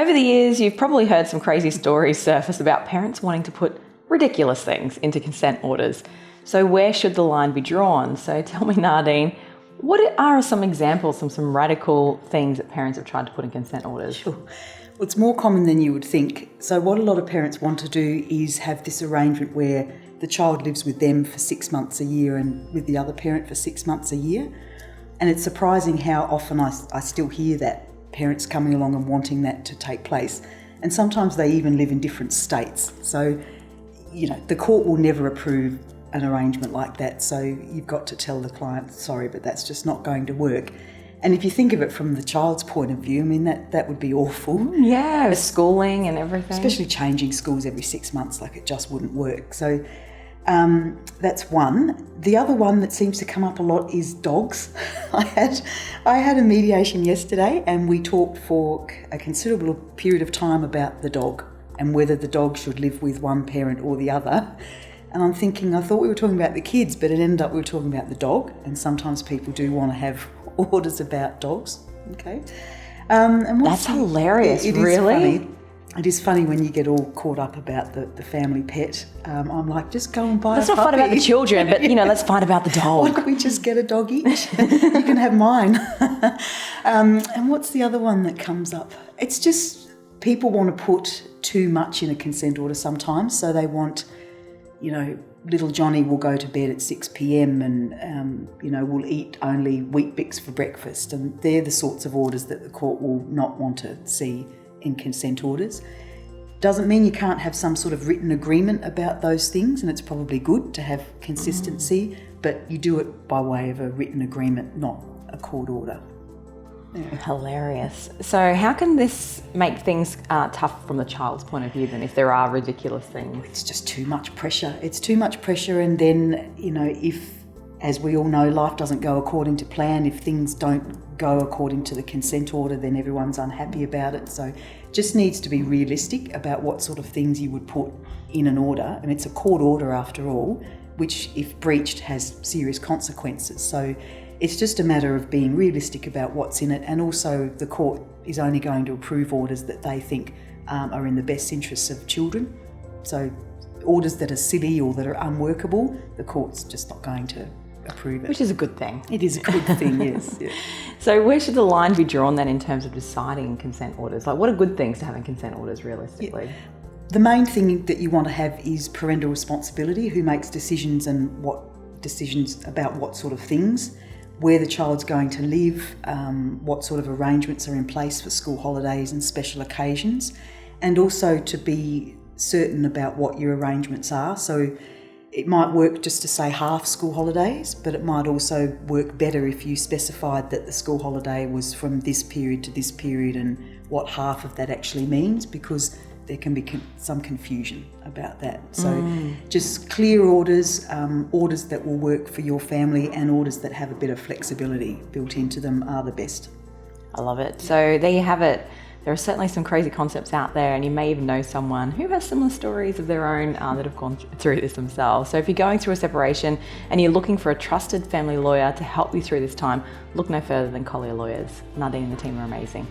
Over the years, you've probably heard some crazy stories surface about parents wanting to put ridiculous things into consent orders. So where should the line be drawn? So tell me, Nardine, what are some examples of some radical things that parents have tried to put in consent orders? Sure. Well, it's more common than you would think. So what a lot of parents want to do is have this arrangement where the child lives with them for 6 months a year and with the other parent for 6 months a year. And it's surprising how often I still hear that, parents coming along and wanting that to take place. And sometimes they even live in different states. So, the court will never approve an arrangement like that. So you've got to tell the client, sorry, but that's just not going to work. And if you think of it from the child's point of view, I mean, that would be awful. Yeah, schooling and everything. Especially changing schools every 6 months, like it just wouldn't work. So that's one. The other one that seems to come up a lot is dogs. I had a mediation yesterday and we talked for a considerable period of time about the dog and whether the dog should live with one parent or the other. And I'm thinking, I thought we were talking about the kids, but it ended up we were talking about the dog. And sometimes people do want to have orders about dogs. Okay. And that's hilarious, it really? Is funny. It is funny when you get all caught up about the family pet. I'm like, just go and buy Let's a not puppy. fight about the children, but, let's fight about the dog. Why don't we just get a dog each? You can have mine. And what's the other one that comes up? It's just people want to put too much in a consent order sometimes. So they want, little Johnny will go to bed at 6 p.m. and, will eat only Wheat Bix for breakfast. And they're the sorts of orders that the court will not want to see in consent orders. Doesn't mean you can't have some sort of written agreement about those things, and it's probably good to have consistency, but you do it by way of a written agreement, not a court order. Yeah. Hilarious. So how can this make things tough from the child's point of view then, if there are ridiculous things? It's just too much pressure. It's too much pressure, and then, if, as we all know, life doesn't go according to plan, if things don't go according to the consent order, then everyone's unhappy about it. So just needs to be realistic about what sort of things you would put in an order. And it's a court order after all, which if breached has serious consequences. So it's just a matter of being realistic about what's in it. And also the court is only going to approve orders that they think are in the best interests of children. So orders that are silly or that are unworkable, the court's just not going to approve it. Which is a good thing. It is a good thing, yes. Yeah. So where should the line be drawn then in terms of deciding consent orders? Like, what are good things to have in consent orders realistically? Yeah. The main thing that you want to have is parental responsibility, who makes decisions and what decisions about what sort of things, where the child's going to live, what sort of arrangements are in place for school holidays and special occasions, and also to be certain about what your arrangements are. So it might work just to say half school holidays, but it might also work better if you specified that the school holiday was from this period to this period and what half of that actually means, because there can be some confusion about that. So just clear orders, orders that will work for your family, and orders that have a bit of flexibility built into them are the best. I love it. So there you have it. There are certainly some crazy concepts out there, and you may even know someone who has similar stories of their own that have gone through this themselves. So if you're going through a separation and you're looking for a trusted family lawyer to help you through this time, look no further than Collier Lawyers. Nardine and the team are amazing.